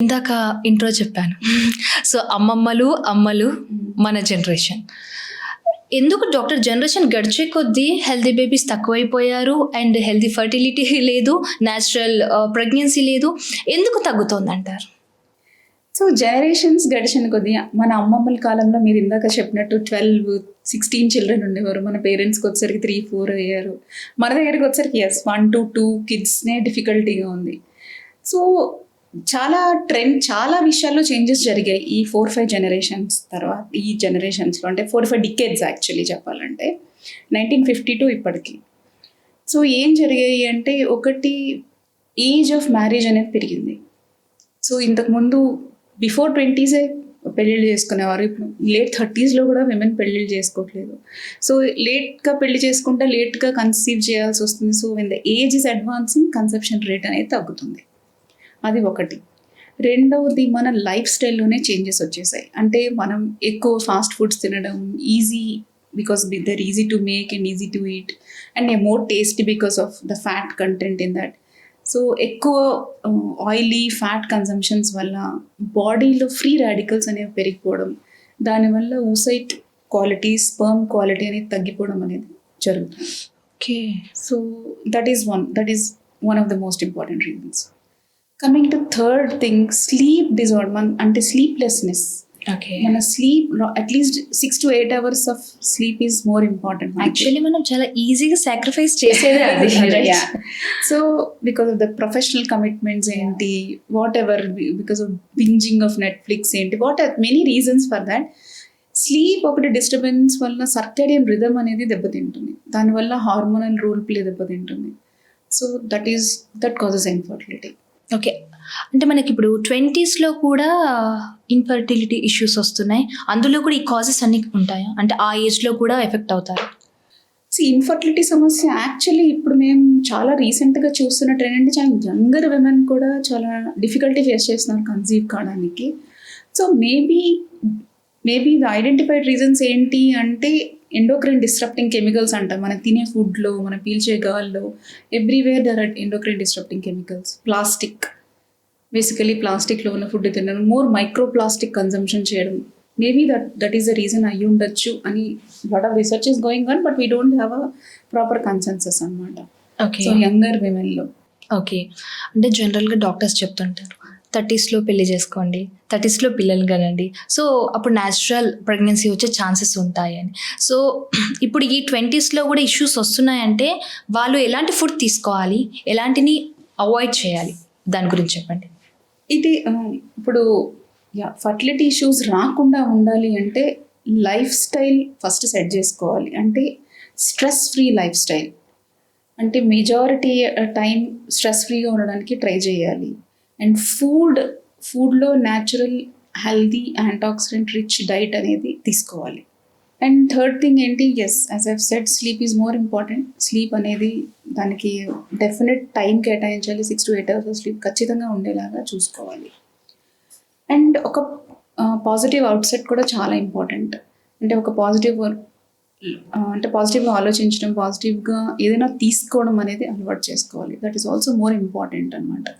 ఇందాక ఇంట్రో చెప్పాను. సో అమ్మలు మన జనరేషన్. ఎందుకు డాక్టర్ జనరేషన్ గడిచే కొద్దీ హెల్తీ బేబీస్ తక్కువైపోయారు అండ్ హెల్తీ ఫర్టిలిటీ లేదు, న్యాచురల్ ప్రెగ్నెన్సీ లేదు. ఎందుకు తగ్గుతోందంటారు? సో జనరేషన్స్ గడిచిన కొద్దీ మన అమ్మమ్మల కాలంలో మీరు ఇందాక చెప్పినట్టు 12, 16 చిల్డ్రన్ ఉండేవారు. మన పేరెంట్స్కి వచ్చేసరికి 3, 4 అయ్యారు. మన దగ్గరికి వచ్చేసరికి 1 to 2 కిడ్స్నే డిఫికల్టీగా ఉంది. సో చాలా విషయాల్లో చేంజెస్ జరిగాయి ఈ 4-5 జనరేషన్స్ తర్వాత. ఈ జనరేషన్స్లో అంటే 4-5 డికేడ్స్ యాక్చువల్లీ చెప్పాలంటే 1952 ఇప్పటికి. సో ఏం జరిగాయి అంటే, ఒకటి ఏజ్ ఆఫ్ మ్యారేజ్ అనేది పెరిగింది. సో ఇంతకుముందు బిఫోర్ 20s పెళ్ళిళ్ళు చేసుకునేవారు. ఇప్పుడు లేట్ 30sలో కూడా విమెన్ పెళ్ళిళ్ళు చేసుకోవట్లేదు. సో లేట్గా పెళ్లి చేసుకుంటే లేట్గా కన్సీవ్ చేయాల్సి వస్తుంది. So when the age is advancing conception rate అనేది తగ్గుతుంది. అది ఒకటి. రెండవది, మన లైఫ్ స్టైల్లోనే చేంజెస్ వచ్చేసాయి. అంటే మనం ఎక్కువ ఫాస్ట్ ఫుడ్స్ తినడం, easy because they're easy to make and easy to eat and a more tasty because of the fat content in that. So ఎక్కువ ఆయిలీ ఫ్యాట్ కన్సంప్షన్స్ వల్ల బాడీలో ఫ్రీ రాడికల్స్ అనేవి పెరిగిపోవడం, దానివల్ల ఊసైట్ క్వాలిటీ, స్పర్మ్ క్వాలిటీ అనేది తగ్గిపోవడం అనేది జరుగుతుంది. Okay. So that is one of the most important reasons. Coming to third thing, sleep disorder. అంటే స్లీప్లెస్నెస్. ఓకే. మన sleep at least 6 to 8 hours of sleep is more important. Actually మనం చాలా ఈజీగా sacrifice చేసేది అది. So because of the professional commitments ఏంటి, whatever, because of binging of Netflix ఏంటి, many reasons for that. Sleep ఒకటి disturbance వల్ల సర్కేడియన్ రిథమ్ అనేది దెబ్బతింటుంది. దానివల్ల హార్మోనల్ రోల్ ప్లే దెబ్బతింటుంది. So that causes infertility. Okay. అంటే మనకి ఇప్పుడు 20sలో కూడా ఇన్ఫర్టిలిటీ ఇష్యూస్ వస్తున్నాయి. అందులో కూడా ఈ కాజెస్ అన్ని ఉంటాయా? అంటే ఆ ఏజ్లో కూడా ఎఫెక్ట్ అవుతారు? ఇన్ఫర్టిలిటీ సమస్య యాక్చువల్లీ ఇప్పుడు మేము చాలా రీసెంట్గా చూస్తున్న ట్రెండ్ అంటే, చాలా యంగర్ విమెన్ కూడా చాలా డిఫికల్టీ ఫేస్ చేస్తున్నారు కన్సీవ్ కావడానికి. So maybe the identified reasons ఏంటి అంటే, ఎండోక్రైన్ డిస్ట్రప్టింగ్ కెమికల్స్ అంటాం. మనం తినే ఫుడ్లో, మనం పీల్చే గాల్లో, everywhere there are endocrine disrupting chemicals. Basically ప్లాస్టిక్లో ఉన్న ఫుడ్ తినడం, మోర్ మైక్రో ప్లాస్టిక్ కన్జంప్షన్ చేయడం, maybe that is the reason అయ్యి ఉండొచ్చు అని lot of research is going on, but we don't have a proper consensus అనమాట. ఓకే. సో యంగర్ విమెన్లో. Okay. అంటే జనరల్గా డాక్టర్స్ చెప్తుంటారు 30sలో పెళ్లి చేసుకోండి, 30sలో పిల్లలు కనండి, సో అప్పుడు న్యాచురల్ ప్రెగ్నెన్సీ వచ్చే ఛాన్సెస్ ఉంటాయని. సో ఇప్పుడు ఈ 20sలో కూడా ఇష్యూస్ వస్తున్నాయంటే వాళ్ళు ఎలాంటి ఫుడ్ తీసుకోవాలి, ఎలాంటిని అవాయిడ్ చేయాలి, దాని గురించి చెప్పండి. ఇది ఇప్పుడు ఫర్టిలిటీ ఇష్యూస్ రాకుండా ఉండాలి అంటే లైఫ్ స్టైల్ ఫస్ట్ సెట్ చేసుకోవాలి. అంటే స్ట్రెస్ ఫ్రీ లైఫ్ స్టైల్. అంటే మెజారిటీ టైం స్ట్రెస్ ఫ్రీగా ఉండడానికి ట్రై చేయాలి. అండ్ ఫుడ్లో natural, healthy, antioxidant rich diet అనేది తీసుకోవాలి. అండ్ థర్డ్ థింగ్ ఏంటి, as I've said, sleep is more important. Sleep అనేది దానికి డెఫినెట్ టైం కేటాయించాలి. 6 to 8 hours స్లీప్ ఖచ్చితంగా ఉండేలాగా చూసుకోవాలి. అండ్ ఒక పాజిటివ్ అవుట్సెట్ కూడా చాలా ఇంపార్టెంట్. అంటే ఒక పాజిటివ్గా ఆలోచించడం, పాజిటివ్గా ఏదైనా తీసుకోవడం అనేది అలవాటు చేసుకోవాలి. That is also more important అనమాట.